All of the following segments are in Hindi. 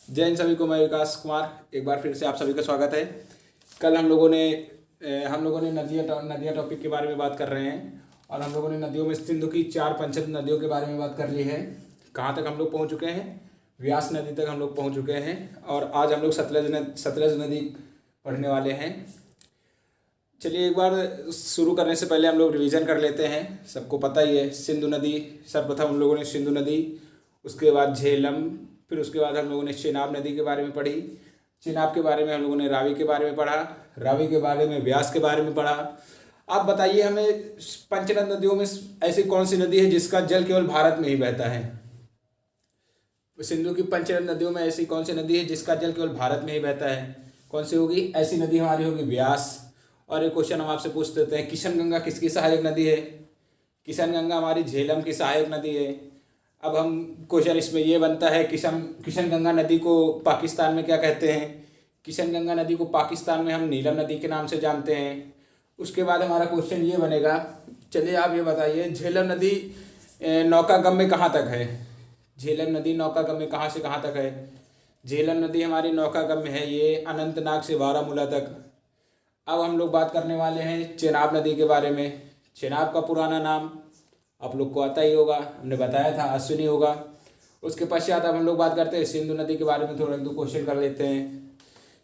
जय हिंद सभी को। मैं विकास कुमार एक बार फिर से आप सभी का स्वागत है। कल हम लोगों ने नदियाँ टॉपिक के बारे में बात कर रहे हैं और हम लोगों ने नदियों में सिंधु की 4 पंचम नदियों के बारे में बात कर ली है। कहाँ तक हम लोग पहुँच चुके हैं? व्यास नदी तक हम लोग पहुँच चुके हैं और आज हम लोग सतलज नदी पढ़ने वाले हैं। चलिए एक बार शुरू करने से पहले हम लोग रिवीजन कर लेते हैं। सबको पता ही है सिंधु नदी, सर्वप्रथम हम लोगों ने सिंधु नदी, उसके बाद झेलम, फिर उसके बाद हम लोगों ने चेनाब नदी के बारे में पढ़ी। चेनाब के बारे में हम लोगों ने रावी के बारे में पढ़ा, रावी के बारे में व्यास के बारे में पढ़ा। आप बताइए हमें, पंचनद नदियों में ऐसी कौन सी नदी है जिसका जल केवल भारत में ही बहता है? सिंधु की पंचनद नदियों में ऐसी कौन सी नदी है जिसका जल केवल भारत में ही बहता है? कौन सी होगी? ऐसी नदी हमारी होगी व्यास। और एक क्वेश्चन हम आपसे पूछ देते हैं, किशन गंगा किसकी सहायक नदी है? किशन गंगा हमारी झेलम की सहायक नदी है। अब हम क्वेश्चन इसमें ये बनता है, किशन गंगा नदी को पाकिस्तान में क्या कहते हैं? किशन गंगा नदी को पाकिस्तान में हम नीलम नदी के नाम से जानते हैं। उसके बाद हमारा क्वेश्चन ये बनेगा, चलिए आप ये बताइए, झेलम नदी नौकागम में कहाँ तक है? झेलम नदी नौकागम में कहाँ से कहाँ तक है? झेलम नदी हमारी नौकागम में है, ये अनंतनाग से बारामूला तक। अब हम लोग बात करने वाले हैं चेनाब नदी के बारे में। चेनाब का पुराना नाम आप लोग को आता ही होगा, हमने बताया था, अश्विनी होगा। उसके पश्चात अब हम लोग बात करते हैं सिंधु नदी के बारे में। थोड़ा एक दो क्वेश्चन कर लेते हैं।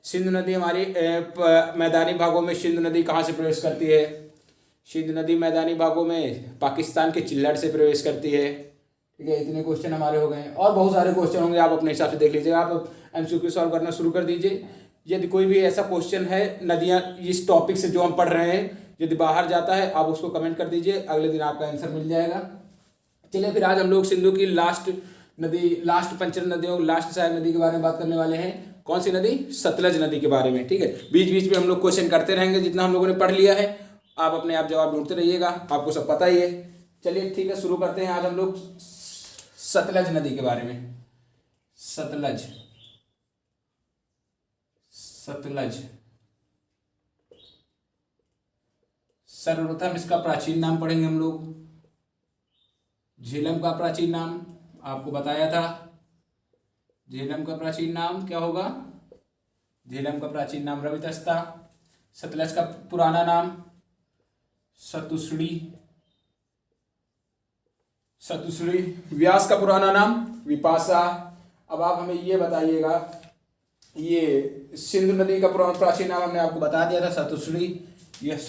सिंधु नदी हमारी मैदानी भागों में सिंधु नदी कहाँ से प्रवेश करती है? सिंधु नदी मैदानी भागों में पाकिस्तान के चिल्लड़ से प्रवेश करती है। ठीक है, इतने क्वेश्चन हमारे हो गए और बहुत सारे क्वेश्चन होंगे, आप अपने हिसाब से देख लीजिएगा। आप MCQ सॉल्व करना शुरू कर दीजिए। यदि कोई भी ऐसा क्वेश्चन है नदियाँ इस टॉपिक से जो हम पढ़ रहे हैं, यदि बाहर जाता है आप उसको कमेंट कर दीजिए, अगले दिन आपका आंसर मिल जाएगा। चलिए फिर आज हम लोग सिंधु की लास्ट पंचम नदियों, लास्ट सहायक नदी के बारे में बात करने वाले हैं। कौन सी नदी? सतलज नदी के बारे में। ठीक है, बीच बीच में हम लोग क्वेश्चन करते रहेंगे, जितना हम लोगों ने पढ़ लिया है आप अपने आप जवाब ढूंढते रहिएगा, आपको सब पता ही है। चलिए ठीक है, शुरू करते हैं आज हम लोग सतलज नदी के बारे में। सतलज सर्वप्रथम इसका प्राचीन नाम पढ़ेंगे हम लोग। झेलम का प्राचीन नाम आपको बताया था। झेलम का प्राचीन नाम क्या होगा? झेलम का प्राचीन नाम रवितस्ता। सतलज का पुराना नाम सतुसड़ी। व्यास का पुराना नाम विपाशा। अब आप हमें ये बताइएगा, ये सिंधु नदी का प्राचीन नाम हमने आपको बता दिया था, सतुसड़ी। यह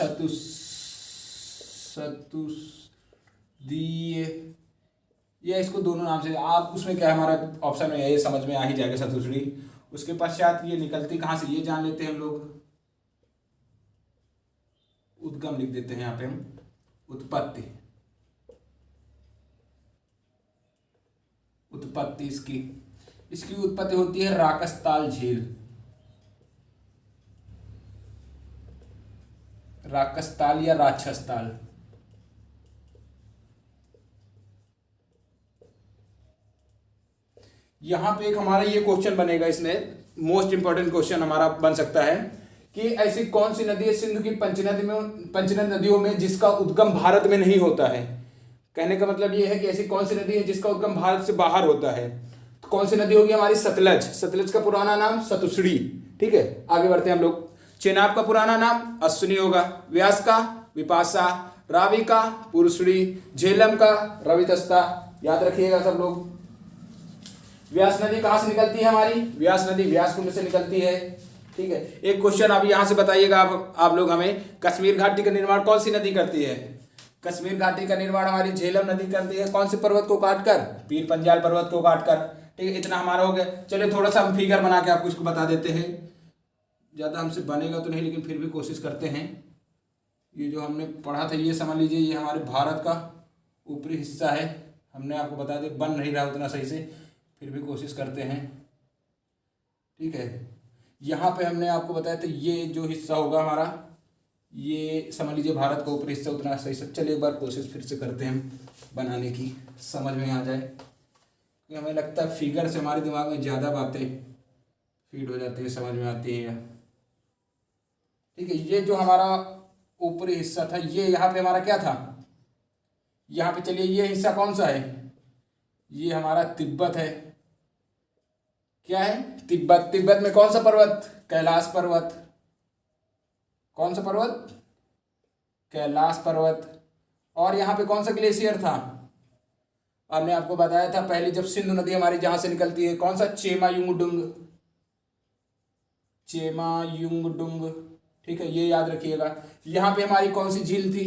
ये इसको दोनों नाम से आप उसमें क्या है, हमारा ऑप्शन में ये समझ में आ ही जाएगा, सतुसड़ी। उसके पश्चात ये निकलती कहाँ से ये जान लेते हैं हम लोग। उद्गम लिख देते हैं यहाँ पे हम, उत्पत्ति इसकी उत्पत्ति होती है राकसताल झील, राकसताल या राक्षसताल। यहाँ पे एक हमारा ये क्वेश्चन बनेगा, इसमें मोस्ट इंपॉर्टेंट क्वेश्चन हमारा बन सकता है कि ऐसी कौन सी नदी है सिंधु की पंचनद नदियों में जिसका उद्गम भारत में नहीं होता है? कहने का मतलब ये है कि ऐसी कौन सी नदी है जिसका उद्गम भारत से बाहर होता है? तो कौन सी नदी होगी? हमारी सतलज का पुराना नाम सतुसड़ी। ठीक है, आगे बढ़ते हैं हम लोग। चेनाब का पुराना नाम अश्विनी होगा। व्यास का विपाशा, रावी का पुरुषड़ी, झेलम का रवितस्ता। याद रखिएगा सब लोग। व्यास नदी कहाँ से निकलती है हमारी? व्यास नदी व्यास कुंड से निकलती है। ठीक है, एक क्वेश्चन आप यहाँ से बताइएगा आप लोग हमें, कश्मीर घाटी का निर्माण कौन सी नदी करती है? कश्मीर घाटी का निर्माण हमारी झेलम नदी करती है। कौन से पर्वत को काटकर? पीर पंजाल पर्वत को काटकर। ठीक है, इतना हमारा हो गया। चलिए थोड़ा सा हम फिगर बना के आपको इसको बता देते हैं। ज़्यादा हमसे बनेगा तो नहीं, लेकिन फिर भी कोशिश करते हैं। ये जो हमने पढ़ा था ये समझ लीजिए, ये हमारे भारत का ऊपरी हिस्सा है। हमने आपको बता दिया, बन नहीं रहा उतना सही से, फिर भी कोशिश करते हैं। ठीक है, यहाँ पे हमने आपको बताया था ये जो हिस्सा होगा हमारा, ये समझ लीजिए भारत का ऊपरी हिस्सा, उतना सही से। चलिए एक बार कोशिश फिर से करते हैं हम बनाने की, समझ में आ जाए। क्योंकि हमें लगता है फिगर से हमारे दिमाग में ज़्यादा बातें फीड हो जाती है, समझ में आती है। ठीक है, ये जो हमारा ऊपरी हिस्सा था, ये यहाँ पे हमारा क्या था? यहाँ पे चलिए ये हिस्सा कौन सा है? ये हमारा तिब्बत है। क्या है? तिब्बत। तिब्बत में कौन सा पर्वत? कैलाश पर्वत। कौन सा पर्वत? कैलाश पर्वत। और यहाँ पे कौन सा ग्लेशियर था? हमने आपको बताया था पहले, जब सिंधु नदी हमारी जहां से निकलती है, कौन सा? चेमायुंगडुंग। चेमायुंगडुंग, ठीक है, ये याद रखिएगा। यहाँ पे हमारी कौन सी झील थी?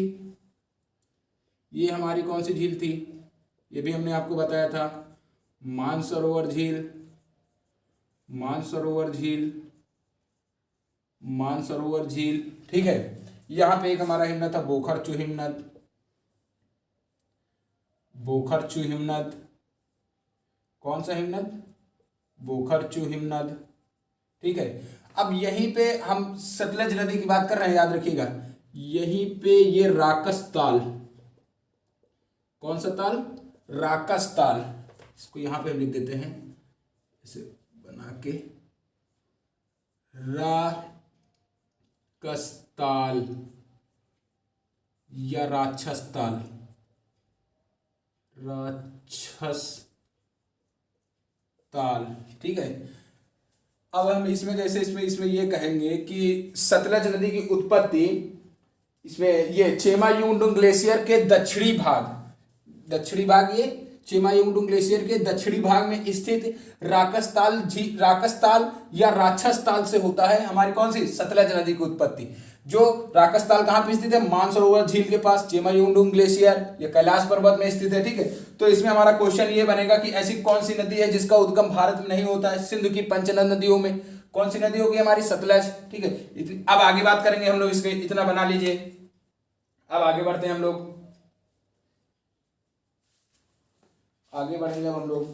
ये हमारी कौन सी झील थी? ये भी हमने आपको बताया था, मानसरोवर झील। मानसरोवर झील, मानसरोवर झील, ठीक है। यहाँ पे एक हमारा हिमनद था, बोखरचू हिमनद। बोखरचू हिमनद। कौन सा हिमनद? बोखरचू हिमनद, ठीक है। अब यहीं पे हम सतलज नदी की बात कर रहे हैं, याद रखिएगा। यहीं पे ये राकस ताल, कौन सा ताल? राकस ताल। इसको यहां पे हम लिख देते हैं इसे बना के, राकस ताल या राक्षस ताल। राक्षस ताल, ठीक है। अब हम इसमें जैसे इसमें ये कहेंगे कि सतलज नदी की उत्पत्ति, इसमें ये चेमायुंगडुंग ग्लेशियर के दक्षिणी भाग, ये चेमायुंगडुंग ग्लेशियर के दक्षिणी भाग में स्थित राकस ताल या राक्षस ताल से होता है हमारी कौन सी? सतलज नदी की उत्पत्ति। जो राकस ताल कहाँ पे स्थित है? मानसरोवर झील के पास, चेमायुंगडुंग ग्लेशियर या कैलाश पर्वत में स्थित है, ठीक है। तो इसमें हमारा क्वेश्चन ये बनेगा कि ऐसी कौन सी नदी है जिसका उद्गम भारत में नहीं होता है? सिंधु की पंचनद नदियों में कौन सी नदी होगी? हमारी सतलज, ठीक है। अब आगे बात करेंगे हम लोग इसके, इतना बना लीजिए। अब आगे बढ़ते हैं हम लोग, आगे बढ़ेंगे हम लोग,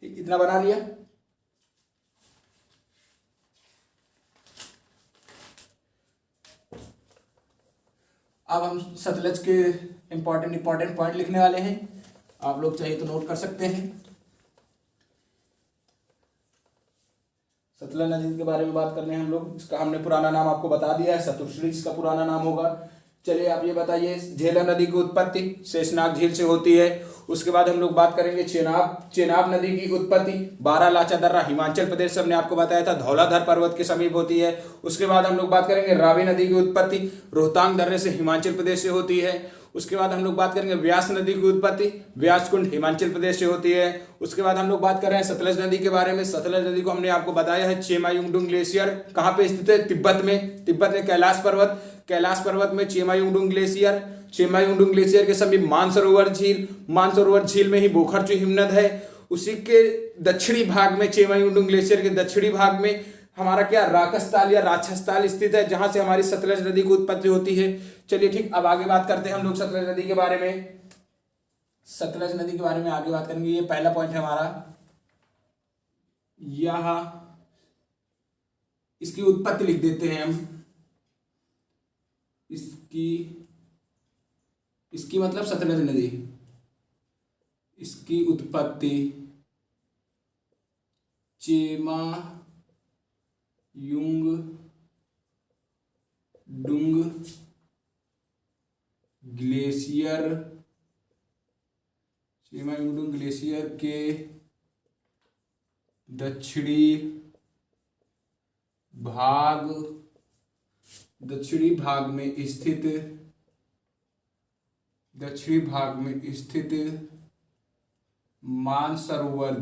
ठीक, इतना बना लिया। अब हम सतलज के इंपॉर्टेंट पॉइंट लिखने वाले हैं, आप लोग चाहिए तो नोट कर सकते हैं। सतलज नदी के बारे में बात कर रहे हैं हम लोग। इसका हमने पुराना नाम आपको बता दिया है, सतुश्री इसका पुराना नाम होगा। चलिए आप ये बताइए, झेलम नदी की उत्पत्ति शेषनाग झील से होती है। उसके बाद हम लोग बात करेंगे चेनाब नदी की उत्पत्ति बारालाचा दर्रा हिमाचल प्रदेश से, हमने आपको बताया था धौलाधर पर्वत के समीप होती है। उसके बाद हम लोग बात करेंगे रावी नदी की उत्पत्ति रोहतांग दर्रे से हिमाचल प्रदेश से होती है। उसके बाद हम लोग बात करेंगे व्यास नदी की उत्पत्ति व्यासकुंड हिमाचल प्रदेश से होती है। उसके बाद हम लोग बात कर रहे हैं सतलज नदी के बारे में। सतलज नदी को हमने आपको बताया है चेमायुंगडुंग ग्लेशियर कहाँ पे स्थित है? तिब्बत में कैलाश पर्वत में चेमायुंगडुंग ग्लेशियर के समीप मानसरोवर झील में ही बोखरचू हिमनद है। उसी के दक्षिणी भाग में, चेमायुंगडुंग ग्लेशियर के दक्षिणी भाग में हमारा क्या? राकस ताल या राक्षस ताल स्थित है, जहां से हमारी सतलज नदी की उत्पत्ति होती है। चलिए ठीक, अब आगे बात करते हैं हम लोग सतलज नदी के बारे में। सतलज नदी के बारे में आगे बात करेंगे। ये पहला पॉइंट है हमारा, यह इसकी उत्पत्ति लिख देते हैं हम। इसकी मतलब सतलज नदी, इसकी उत्पत्ति चेमायुंगडुंग ग्लेशियर के दक्षिणी भाग में स्थित मानसरोवर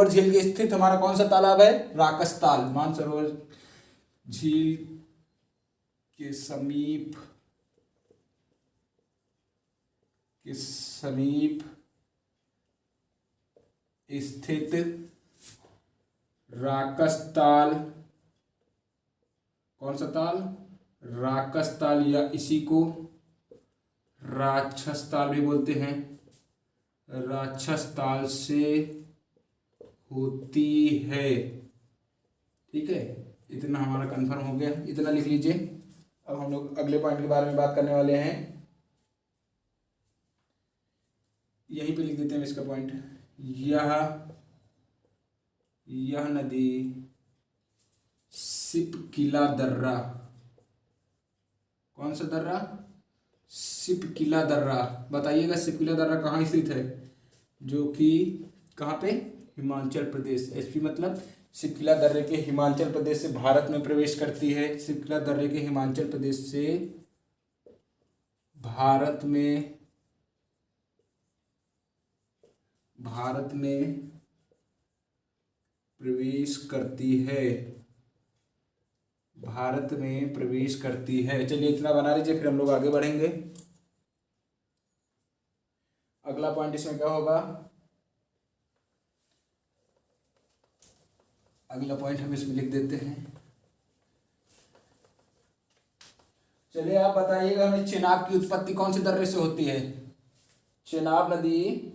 झील के स्थित हमारा कौन सा तालाब है? राकस ताल। मानसरोवर झील के समीप स्थित राकस ताल, कौन सा ताल? राकस ताल, या इसी को राक्षस ताल भी बोलते हैं, राक्षस ताल से होती है, ठीक है। इतना हमारा कंफर्म हो गया, इतना लिख लीजिए। अब हम लोग अगले पॉइंट के बारे में बात करने वाले हैं, यहीं पे लिख देते हैं इसका पॉइंट। यह नदी सिपकिला दर्रा, कौन सा दर्रा? सिपकिला दर्रा, बताइएगा सिपकिला दर्रा कहाँ स्थित है, जो कि कहाँ पे, हिमाचल प्रदेश। एसपी मतलब सिपकिला दर्रे के हिमाचल प्रदेश से भारत में प्रवेश करती है। सिपकिला दर्रे के हिमाचल प्रदेश से भारत में प्रवेश करती है, भारत में प्रवेश करती है। चलिए इतना बना लीजिए, फिर हम लोग आगे बढ़ेंगे। अगला पॉइंट इसमें क्या होगा, अगला पॉइंट हम इसमें लिख देते हैं। चलिए आप बताइएगा हमें, चेनाब की उत्पत्ति कौन से दर्रे से होती है। चेनाब नदी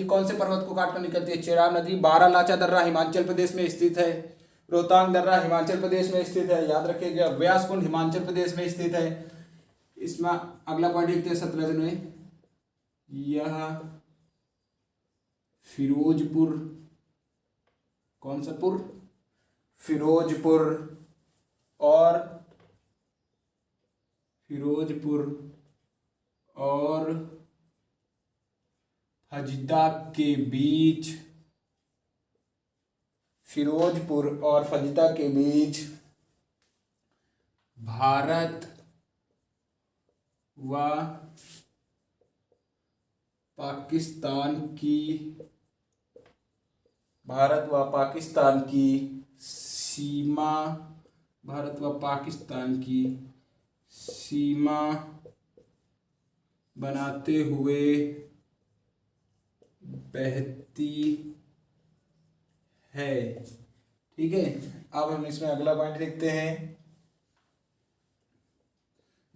कौन से पर्वत को काटकर निकलती है। चेनाब नदी बारालाचा दर्रा हिमाचल प्रदेश में स्थित है। रोहतांग दर्रा हिमाचल प्रदेश में स्थित है, याद रखिएगा। व्यास कुंड हिमाचल प्रदेश में स्थित है। इसमें अगला पॉइंट लिखते हैं सतलज में, यह फिरोजपुर, कौन सा पुर, फिरोजपुर और फजीदा के बीच, फिरोजपुर और फजीदा के बीच भारत व पाकिस्तान की सीमा बनाते हुए बहती है। ठीक है, अब हम इसमें अगला पॉइंट लिखते हैं।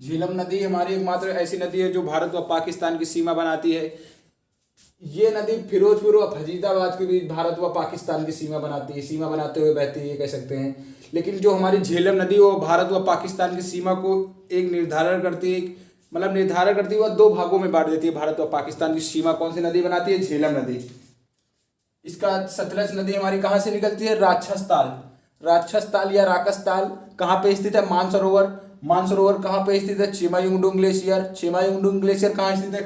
झेलम नदी हमारी एकमात्र ऐसी नदी है जो भारत व पाकिस्तान की सीमा बनाती है। ये नदी फिरोजपुर और फजीदाबाद के बीच भारत व पाकिस्तान की सीमा बनाती है, सीमा बनाते हुए बहती है, ये कह सकते हैं। लेकिन जो हमारी झेलम नदी वो भारत व पाकिस्तान की सीमा को एक निर्धारण करती है, मतलब निर्धारण करती है, वह दो भागों में बांट देती है। भारत व पाकिस्तान की सीमा कौन सी नदी बनाती है, झेलम नदी। इसका सतलज नदी हमारी कहाँ से निकलती है, राक्षसताल या राकसताल कहाँ पे स्थित है, मानसरोवर कहाँ पे स्थित है, चिमायुंगडुंग ग्लेशियर कहाँ स्थित है,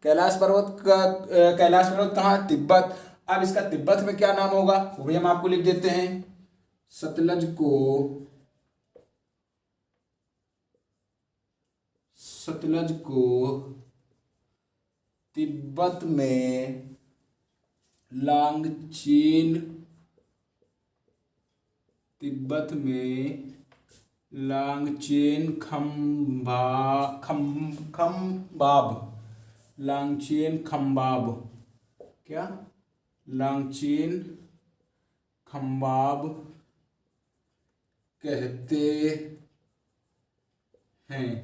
कैलाश पर्वत कहाँ, तिब्बत। अब इसका तिब्बत में क्या नाम होगा वो भी हम आपको लिख देते हैं। सतलज को तिब्बत में लांगचेन खंबाब कहते हैं।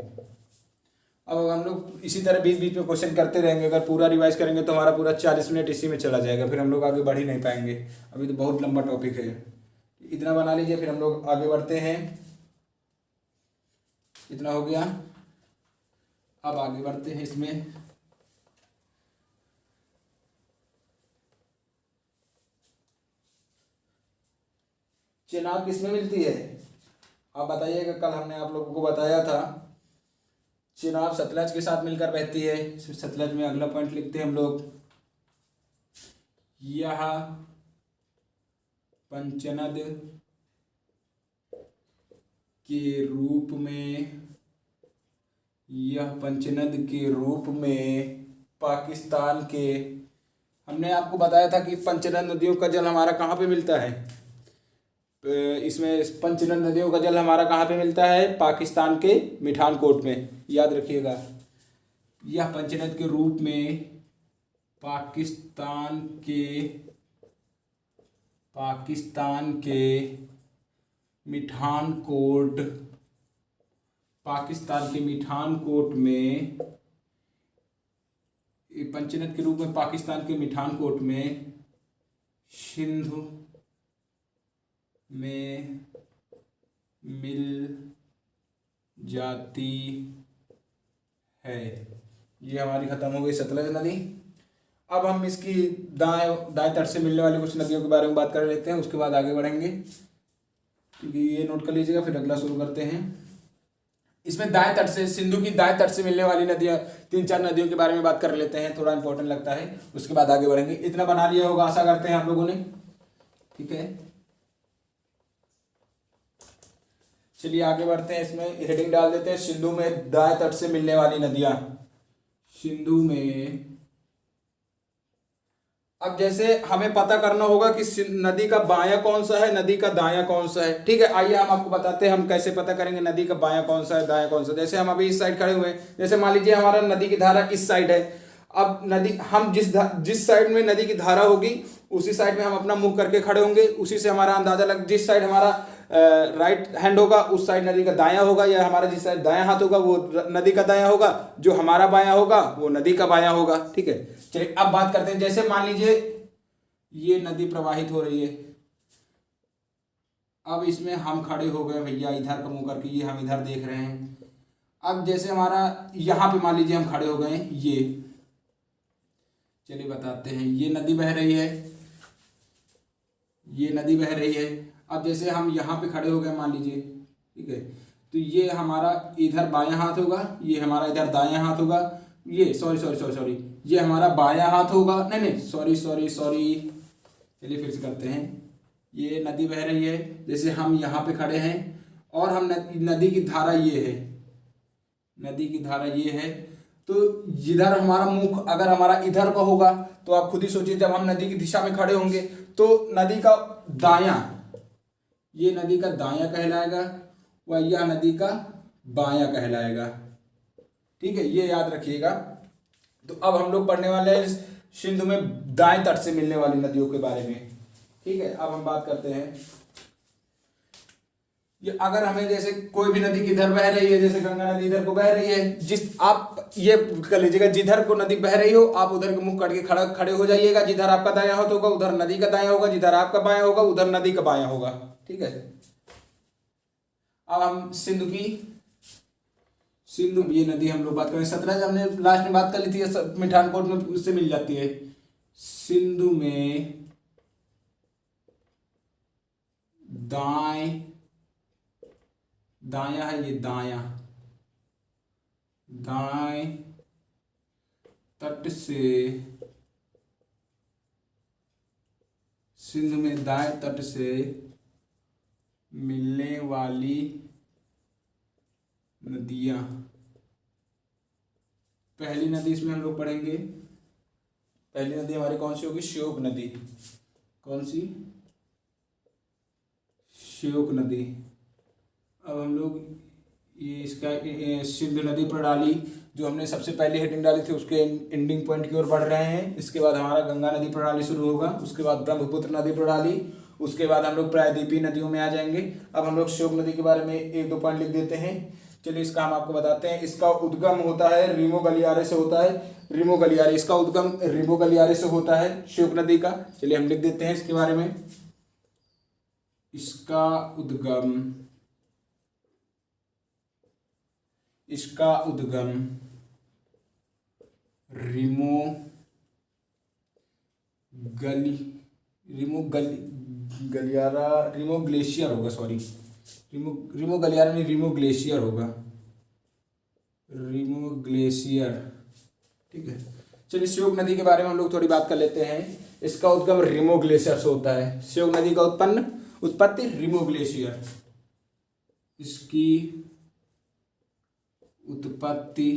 अब हम लोग इसी तरह बीच बीच में क्वेश्चन करते रहेंगे। अगर पूरा रिवाइज करेंगे तो हमारा पूरा 40 मिनट इसी में चला जाएगा, फिर हम लोग आगे बढ़ ही नहीं पाएंगे। अभी तो बहुत लंबा टॉपिक है, इतना बना लीजिए, फिर हम लोग आगे बढ़ते हैं। इतना हो गया, अब आगे बढ़ते हैं इसमें। चेनाब किसमें मिलती है, आप बताइएगा। कल हमने आप लोगों को बताया था चेनाब सतलज के साथ मिलकर बहती है। सतलज में अगला पॉइंट लिखते हैं हम लोग, यह पंचनद के रूप में पाकिस्तान के, हमने आपको बताया था कि पंचनद नदियों का जल हमारा कहाँ पे मिलता है। इसमें पंचनद नदियों का जल हमारा कहाँ पे मिलता है, पाकिस्तान के मिठानकोट में, याद रखिएगा। यह पंचनद के रूप में पाकिस्तान के मिठानकोट में, पंचनद के रूप में पाकिस्तान के मिठानकोट में सिंधु में मिल जाती है। ये हमारी खत्म हो गई सतलज नदी। अब हम इसकी दाएं तट से मिलने वाली कुछ नदियों के बारे में बात कर लेते हैं, उसके बाद आगे बढ़ेंगे, क्योंकि ये नोट कर लीजिएगा, फिर अगला शुरू करते हैं। इसमें दाएं तट से, सिंधु की दाएं तट से मिलने वाली नदियां, 3-4 नदियों के बारे में बात कर लेते हैं, थोड़ा इंपॉर्टेंट लगता है, उसके बाद आगे बढ़ेंगे। इतना बना लिया होगा आशा करते हैं आप लोगों ने, ठीक है। चलिए आगे बढ़ते हैं, इसमें हेडिंग डाल देते हैं, सिंधु में दाएं तट से मिलने वाली नदियां। सिंधु में, अब जैसे हमें पता करना होगा कि नदी का बायां कौन सा है, नदी का दायां कौन सा है, ठीक है। आइए हम आपको बताते हैं हम कैसे पता करेंगे नदी का बायां कौन सा है, दायां कौन सा। जैसे हम अभी इस साइड खड़े हुए हैं, जैसे मान लीजिए हमारा नदी की धारा इस साइड है। अब नदी, हम जिस साइड में नदी की धारा होगी उसी साइड में हम अपना मुंह करके खड़े होंगे, उसी से हमारा अंदाजा लग, जिस साइड हमारा राइट हैंड होगा उस साइड नदी का दायां होगा, या हमारा जिस साइड दायां हाथ होगा वो नदी का दायां होगा, जो हमारा बायां होगा वो नदी का बायां होगा, ठीक है। चलिए अब बात करते हैं, जैसे मान लीजिए ये नदी प्रवाहित हो रही है, अब इसमें हम खड़े हो गए भैया इधर का मुंह करके, ये हम इधर देख रहे हैं। अब जैसे हमारा यहाँ पे मान लीजिए हम खड़े हो गए हैं, ये चलिए बताते हैं, ये नदी बह रही है, ये नदी बह रही है। अब जैसे हम यहाँ पे खड़े हो गए मान लीजिए, ठीक है, तो ये हमारा इधर बायां हाथ होगा, ये हमारा इधर दायां हाथ होगा, ये सॉरी ये हमारा बायां हाथ होगा, नहीं सॉरी, चलिए फिर से करते हैं। ये नदी बह रही है, जैसे हम यहाँ पे खड़े हैं और हम नदी की धारा ये है, नदी की धारा ये है, तो जिधर हमारा मुख अगर हमारा इधर का होगा तो आप खुद ही सोचिए, जब हम नदी की दिशा में खड़े होंगे तो नदी का दायां, ये नदी का दायां कहलाएगा व यह नदी का बायां कहलाएगा, ठीक है, ये याद रखिएगा। तो अब हम लोग पढ़ने वाले हैं सिंधु में दाएं तट से मिलने वाली नदियों के बारे में, ठीक है। अब हम बात करते हैं, ये अगर हमें जैसे कोई भी नदी किधर बह रही है, जैसे गंगा नदी इधर को बह रही है, जिस आप ये कर लीजिएगा, जिधर को नदी बह रही हो आप उधर के मुंह करके खड़े हो जाइएगा, जिधर आपका दायां हाथ होगा उधर नदी का दायां होगा, जिधर आपका बायां होगा उधर नदी का बायां होगा, ठीक है। अब हम सिंधु ये नदी हम लोग बात करें, सतलज हमने लास्ट में बात कर ली थी, मिठानकोट में उससे मिल जाती है। सिंधु में दायां है, ये दाएं तट से, सिंधु में दाएं तट से मिलने वाली नदियां, पहली नदी इसमें हम लोग पढ़ेंगे, पहली नदी हमारी कौन सी होगी, श्योक नदी। कौन सी, श्योक नदी। अब हम लोग ये इसका सिंधु नदी प्रणाली जो हमने सबसे पहले हेडिंग डाली थी उसके एंडिंग पॉइंट की ओर बढ़ रहे हैं। इसके बाद हमारा गंगा नदी प्रणाली शुरू होगा, उसके बाद ब्रह्मपुत्र नदी प्रणाली, उसके बाद हम लोग प्रायद्वीपीय नदियों में आ जाएंगे। अब हम लोग श्योक नदी के बारे में 1-2 पॉइंट लिख देते हैं। चलिए इसका हम आपको बताते हैं। इसका उद्गम होता है रिमो गलियारे से होता है, रिमो गलियारे, इसका उद्गम रिमो गलियारे से होता है श्योक नदी का। चलिए हम लिख देते हैं इसके बारे में, इसका उद्गम रिमो ग्लेशियर होगा, सॉरी रिमो गलियारा नहीं, रिमो ग्लेशियर होगा, रिमो ग्लेशियर, ठीक है। चलिए श्योक नदी के बारे में हम लोग थोड़ी बात कर लेते हैं। इसका उद्गम रिमो ग्लेशियर से होता है। श्योक नदी का उत्पत्ति रिमो ग्लेशियर, इसकी उत्पत्ति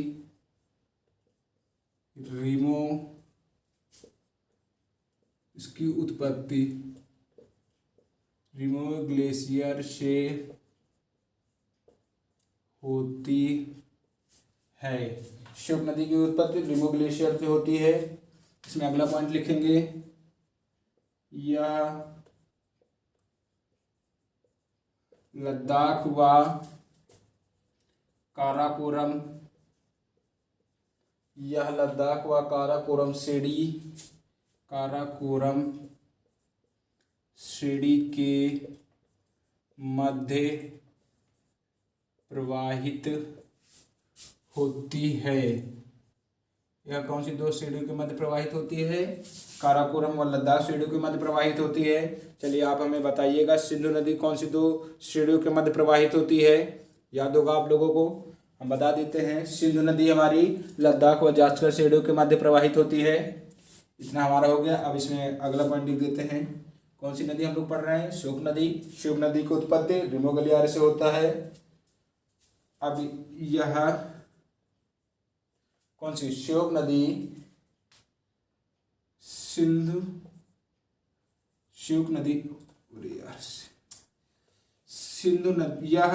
रिमो ग्लेशियर से होती है। श्योक नदी की उत्पत्ति रिमो ग्लेशियर से होती है। इसमें अगला पॉइंट लिखेंगे, यह लद्दाख व काराकोरम के मध्य प्रवाहित होती है। यह कौन सी 2 श्रेणियों के मध्य प्रवाहित होती है? काराकोरम और लद्दाख श्रेणियों के मध्य प्रवाहित होती है। चलिए आप हमें बताइएगा सिंधु नदी कौन सी 2 श्रेणियों के मध्य प्रवाहित होती है? याद होगा आप लोगों को, हम बता देते हैं, सिंधु नदी हमारी लद्दाख व जास्कर शेडो के मध्य प्रवाहित होती है। इतना हमारा हो गया। अब इसमें अगला पॉइंट लिख देते हैं। कौन सी नदी हम लोग पढ़ रहे हैं? श्योक नदी। श्योक नदी की उत्पत्ति रिमो गलियारे से होता है। अब यह कौन सी? श्योक नदी सिंधु श्योक नदी सिंधु नदी यह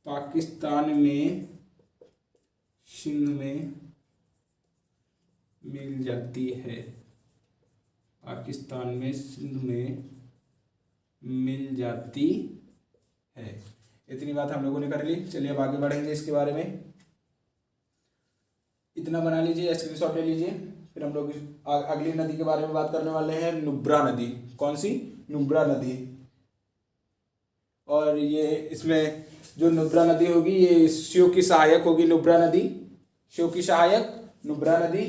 पाकिस्तान में सिंध में मिल जाती है। पाकिस्तान में सिंध में मिल जाती है। इतनी बात हम लोगों ने कर ली। चलिए अब आगे बढ़ेंगे इसके बारे में। इतना बना लीजिए, स्क्रीनशॉट ले लीजिए। फिर हम लोग अगली नदी के बारे में बात करने वाले हैं, नुब्रा नदी। कौन सी? नुब्रा नदी। और ये इसमें जो नुब्रा नदी होगी ये श्योक की सहायक होगी। नुब्रा नदी श्योक की सहायक नुब्रा नदी।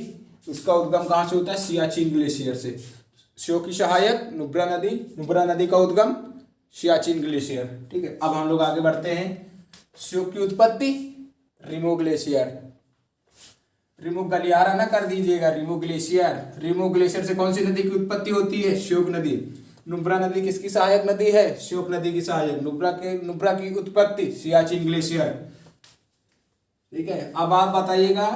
उसका उद्गम कहाँ से होता है? सियाचिन ग्लेशियर से। श्योक की सहायक नुब्रा नदी। नुब्रा नदी का उद्गम सियाचिन ग्लेशियर। ठीक है, अब हम लोग आगे बढ़ते हैं। श्योक की उत्पत्ति रिमो ग्लेशियर। रिमो गलियारा ना कर दीजिएगा, रिमो ग्लेशियर। रिमो ग्लेशियर से कौन सी नदी की उत्पत्ति होती है? श्योक नदी। नुब्रा नदी किसकी सहायक नदी है? श्योक नदी की सहायक। नुब्रा की उत्पत्ति सियाचिन ग्लेशियर। ठीक है, अब आप बताइएगा।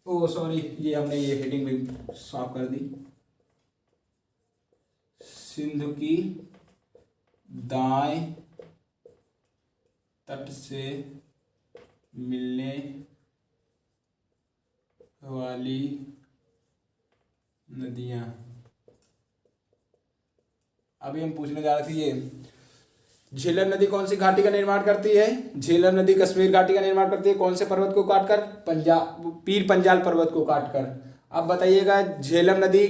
ओ सॉरी, ये हमने ये हेडिंग भी साफ कर दी। सिंधु की दाएं तट से मिलने वाली नदियां। अभी हम पूछने जा रहे थे, ये झेलम नदी कौन सी घाटी का निर्माण करती है? झेलम नदी कश्मीर घाटी का निर्माण करती है। कौन से पर्वत को काटकर? पीर पंजाल पर्वत को काटकर। अब बताइएगा, झेलम नदी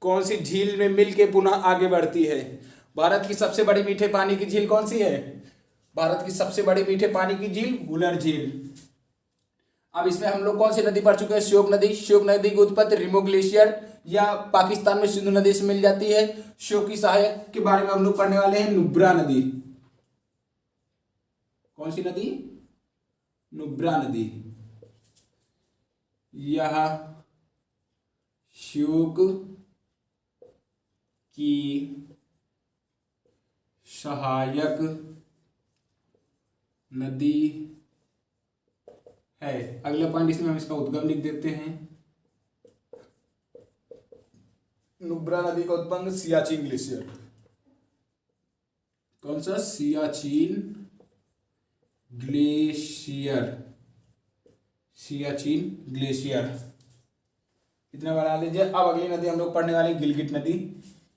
कौन सी झील में मिल के पुनः आगे बढ़ती है? भारत की सबसे बड़ी मीठे पानी की झील कौन सी है? भारत की सबसे बड़ी मीठे पानी की झील वुलर झील। अब इसमें हम लोग कौन सी नदी पढ़ चुके हैं? श्योक नदी। श्योक नदी की उत्पत्ति रिमो ग्लेशियर या पाकिस्तान में सिंधु नदी से मिल जाती है। श्योक की सहायक के बारे में हम लोग पढ़ने वाले हैं, नुब्रा नदी। कौन सी नदी? नुब्रा नदी। यह श्योक की सहायक नदी है। अगला पॉइंट इसमें हम इसका उद्गम लिख देते हैं। नुब्रा नदी का उद्गम सियाचिन ग्लेशियर। कौन सा? सियाचिन ग्लेशियर। सियाचिन ग्लेशियर। इतना बना लीजिए। अब अगली नदी हम लोग पढ़ने वाले गिलगिट नदी।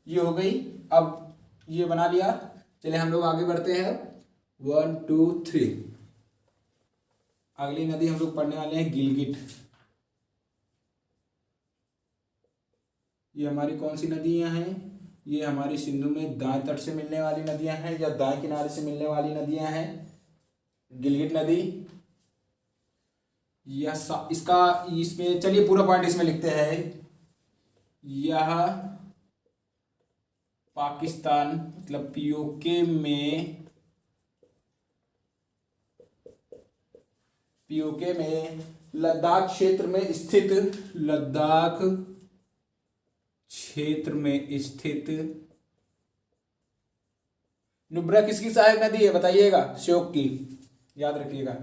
ये हो गई। अब ये बना लिया। चलिए हम लोग आगे बढ़ते हैं। 1 2 3। अगली नदी हम लोग पढ़ने वाले हैं गिलगिट। ये हमारी कौन सी नदियां हैं? ये हमारी सिंधु में दाएं तट से मिलने वाली नदियां हैं या दाएं किनारे से मिलने वाली नदियां हैं। गिलगिट नदी इसका इसमें चलिए पूरा पॉइंट इसमें लिखते हैं। यह पाकिस्तान मतलब पीओके में लद्दाख क्षेत्र में स्थित नुब्रा किसकी सहायक नदी है? बताइएगा। श्योक की। याद रखिएगा।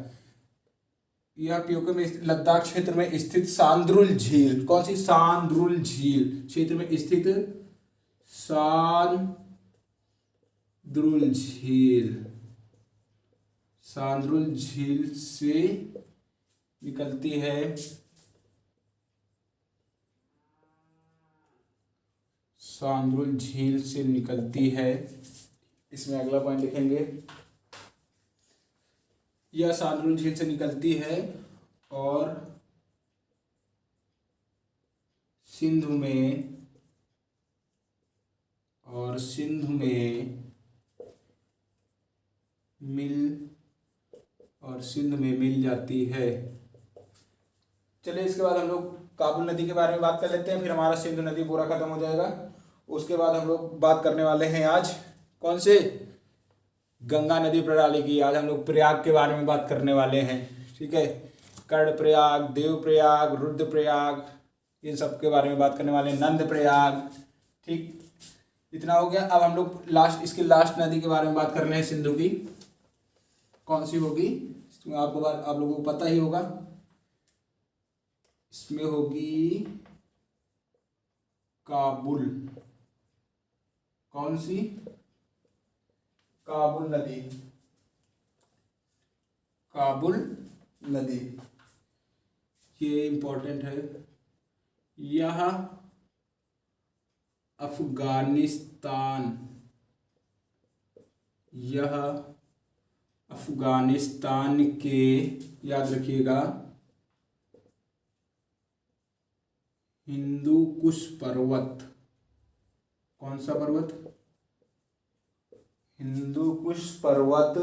यह पीओके में लद्दाख क्षेत्र में स्थित सांद्रुल झील। कौन सी? सांद्रुल झील क्षेत्र में स्थित सांद्रुल झील से निकलती है। सांद्रुल झील से निकलती है। इसमें अगला पॉइंट लिखेंगे। यह सांद्रुल झील से निकलती है और सिंध में मिल जाती है। चलिए इसके बाद हम लोग काबुल नदी के बारे में बात कर लेते हैं। फिर हमारा सिंधु नदी पूरा खत्म हो जाएगा। उसके बाद हम लोग बात करने वाले हैं आज कौन से? गंगा नदी प्रणाली की। आज हम लोग प्रयाग के बारे में बात करने वाले हैं, ठीक है। कर्णप्रयाग, देवप्रयाग, रुद्रप्रयाग, इन सब के बारे में बात करने वाले हैं। नंद प्रयाग, ठीक। इतना हो गया। अब हम लोग इसकी लास्ट नदी के बारे में बात कर रहे हैं, सिंधु की। कौन सी होगी आप लोगों को पता ही होगा। इसमें होगी काबुल। कौन सी? काबुल नदी। काबुल नदी, ये इंपॉर्टेंट है। यह अफगानिस्तान के, याद रखिएगा, हिंदू कुश पर्वत। कौन सा पर्वत? हिंदू कुश पर्वत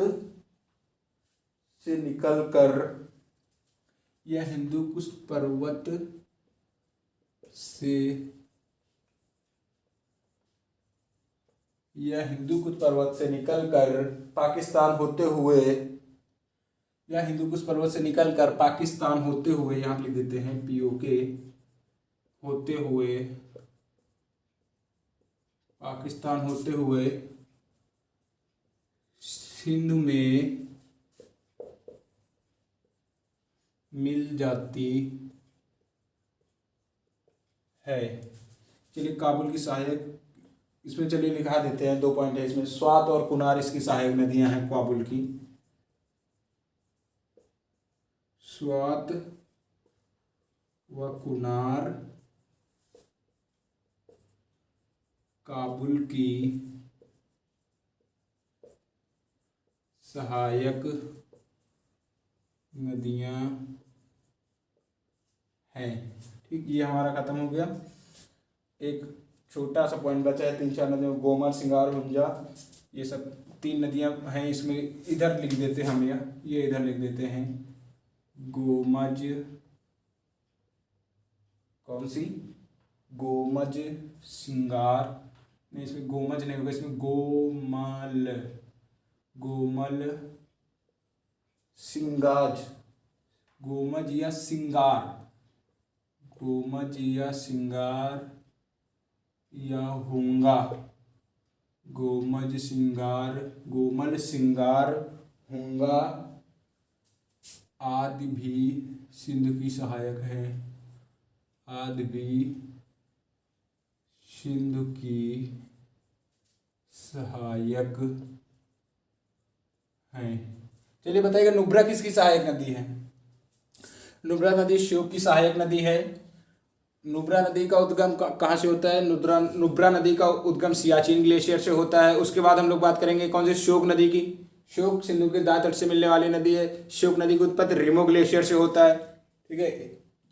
से निकलकर, यह हिंदू कुश पर्वत से, यह हिंदू कुश पर्वत से निकलकर पाकिस्तान होते हुए, यह हिंदू कुश पर्वत से निकलकर पाकिस्तान होते हुए, यहाँ लिख देते हैं POK, होते हुए, पाकिस्तान होते हुए सिंध में मिल जाती है। चलिए काबुल की सहायक, इसमें चलिए लिखा देते हैं, 2 पॉइंट है इसमें। स्वात और कुनार इसकी सहायक नदियां हैं काबुल की। स्वात व कुनार काबुल की सहायक नदियां हैं, ठीक। ये हमारा खत्म हो गया। एक छोटा सा पॉइंट बचा है, 3-4 नदियों, गोमर, सिंगार, हुंजा, ये सब 3 नदियां हैं इसमें। इधर लिख देते हैं हम, ये इधर लिख देते हैं गोमज। कौन सी? गोमज, सिंगार नहीं, इसमें गोमज नहीं होगा, इसमें गोमल, सिंगाज, गोमज या सिंगार, गोमज या सिंगार या हुंगा, गोमज, सिंगार, गोमल, सिंगार, हुंगा आदि भी सिंध की सहायक है, आदि भी सिंध की सहायक हैं। चलिए बताइएगा, नुब्रा किसकी सहायक नदी है? नुब्रा नदी श्योक की सहायक नदी है। नुब्रा नदी का उद्गम कहाँ से होता है? नुब्रा नदी का उद्गम सियाचिन ग्लेशियर से होता है। उसके बाद हम लोग बात करेंगे कौन से? श्योक नदी की। श्योक सिंधु के दाएं तट से मिलने वाली नदी है। श्योक नदी की उत्पत्ति रिमो ग्लेशियर से होता है, ठीक है।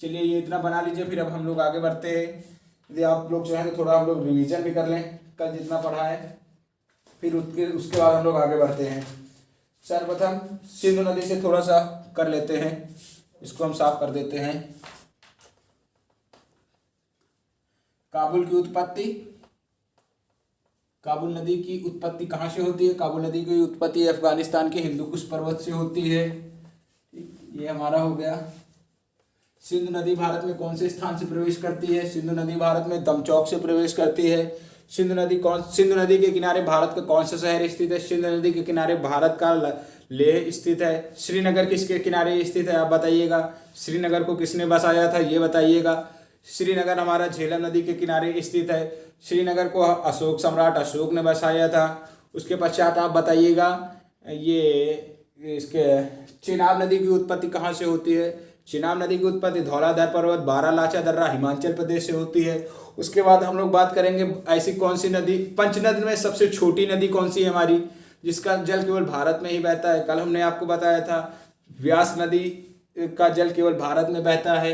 चलिए ये इतना बना लीजिए, फिर अब हम लोग आगे बढ़ते हैं। यदि आप लोग चाहें तो थोड़ा हम लोग रिवीजन भी कर लें कल जितना पढ़ा है, फिर उसके बाद हम लोग आगे बढ़ते हैं। सर्वप्रथम सिंधु नदी से थोड़ा सा कर लेते हैं, इसको हम साफ कर देते हैं। काबुल की उत्पत्ति, काबुल नदी की उत्पत्ति कहाँ से होती है? काबुल नदी की उत्पत्ति अफगानिस्तान के हिंदू कुश पर्वत से होती है, ये हमारा हो गया। सिंधु नदी भारत में कौन से स्थान से प्रवेश करती है? सिंधु नदी भारत में दमचौक से प्रवेश करती है। सिंधु नदी के किनारे भारत का कौन सा शहर स्थित है? सिंधु नदी के किनारे भारत का लेह स्थित है। श्रीनगर किसके किनारे स्थित है? आप बताइएगा। श्रीनगर को किसने बसाया था, ये बताइएगा। श्रीनगर हमारा झेलम नदी के किनारे स्थित है। श्रीनगर को अशोक सम्राट अशोक ने बसाया था। उसके पश्चात आप बताइएगा, ये इसके चेनाब नदी की उत्पत्ति कहाँ से होती है? चेनाब नदी की उत्पत्ति धौलाधार पर्वत, बारालाचा दर्रा, हिमाचल प्रदेश से होती है। उसके बाद हम लोग बात करेंगे ऐसी कौन सी नदी, पंचनद में सबसे छोटी नदी कौन सी है हमारी, जिसका जल केवल भारत में ही बहता है? कल हमने आपको बताया था व्यास नदी का जल केवल भारत में बहता है।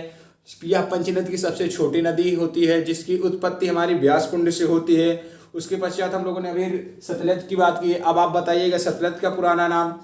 यह पंचनद की सबसे छोटी नदी होती है, जिसकी उत्पत्ति हमारी व्यास कुंड से होती है। उसके पश्चात हम लोगों ने अभी सतलज की बात की। अब आप बताइएगा सतलज का पुराना नाम,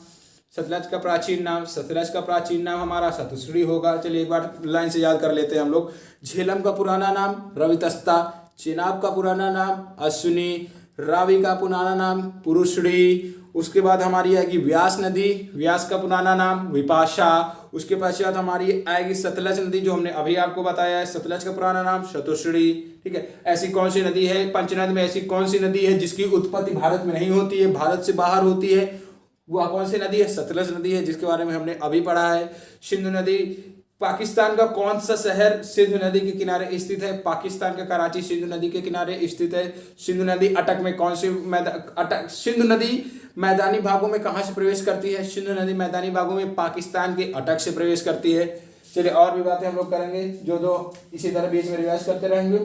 सतलज का प्राचीन नाम, सतलज का प्राचीन नाम हमारा सतश्री होगा। चलिए एक बार लाइन से याद कर लेते हैं हम लोग। झेलम का पुराना नाम रवितस्ता, चेनाब का पुराना नाम अश्विनी, रावी का पुराना नाम पुरुषड़ी, उसके बाद हमारी आएगी व्यास नदी, व्यास का पुराना नाम विपाशा। उसके पश्चात हमारी आएगी सतलज नदी, जो हमने अभी आपको बताया है, सतलज का पुराना नाम शतुश्री। ठीक है, ऐसी कौन सी नदी है, पंचनद में ऐसी कौन सी नदी है जिसकी उत्पत्ति भारत में नहीं होती है, भारत से बाहर होती है, वह कौन सी नदी है, सतलज नदी है, जिसके बारे में हमने अभी पढ़ा है। सिंधु नदी, पाकिस्तान का कौन सा शहर सिंधु नदी के किनारे स्थित है, पाकिस्तान का कराची सिंधु नदी के किनारे स्थित है। सिंधु नदी अटक में कौन से सिंधु नदी मैदानी भागों में कहाँ से प्रवेश करती है, सिंधु नदी मैदानी भागों में पाकिस्तान के अटक से प्रवेश करती है। चलिए और भी बातें हम लोग करेंगे, जो इसी तरह बीच में रिवाइज करते रहेंगे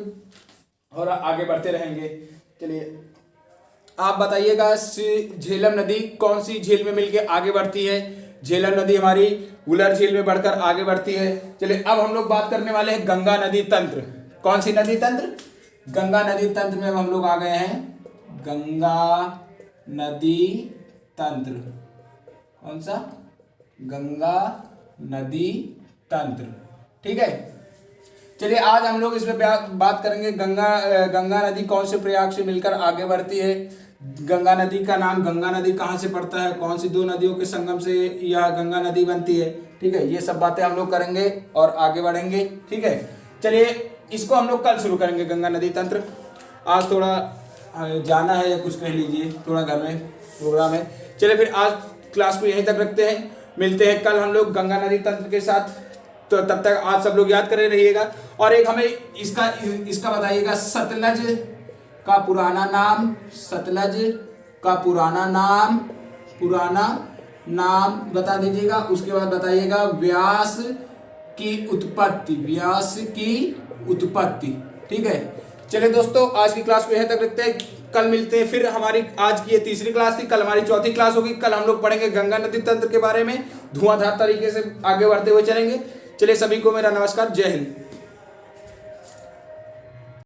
और आगे बढ़ते रहेंगे। चलिए आप बताइएगा, झेलम नदी कौन सी झील में मिलकर आगे बढ़ती है, झेलम नदी हमारी वुलर झील में बढ़कर आगे बढ़ती है। चलिए अब हम लोग बात करने वाले हैं गंगा नदी तंत्र। कौन सी नदी तंत्र, गंगा नदी तंत्र में हम लोग आ गए हैं, गंगा नदी तंत्र। कौन सा, गंगा नदी तंत्र। ठीक है, चलिए आज हम लोग इसमें बात करेंगे गंगा नदी कौन से प्रयाग से मिलकर आगे बढ़ती है, गंगा नदी का नाम गंगा नदी कहाँ से पड़ता है, कौन सी दो नदियों के संगम से यह गंगा नदी बनती है। ठीक है, ये सब बातें हम लोग करेंगे और आगे बढ़ेंगे। ठीक है, चलिए इसको हम लोग कल शुरू करेंगे, गंगा नदी तंत्र। आज थोड़ा जाना है या कुछ कह लीजिए, थोड़ा घर में प्रोग्राम है। चलिए फिर आज क्लास को यहीं तक रखते हैं, मिलते हैं कल हम लोग गंगा नदी तंत्र के साथ। तो तब तक आज सब लोग याद करे रहिएगा। और एक हमें इसका बताइएगा, सतलज का पुराना नाम, सतलज का पुराना नाम बता दीजिएगा। उसके बाद बताइएगा व्यास की उत्पत्ति। ठीक है, चलिए दोस्तों आज की क्लास को यहीं तक रखते हैं, कल मिलते हैं फिर। हमारी आज की ये तीसरी क्लास थी, कल हमारी चौथी क्लास होगी। कल हम लोग पढ़ेंगे गंगा नदी तंत्र के बारे में, धुआंधार तरीके से आगे बढ़ते हुए चलेंगे। चलिए सभी को मेरा नमस्कार, जय हिंद।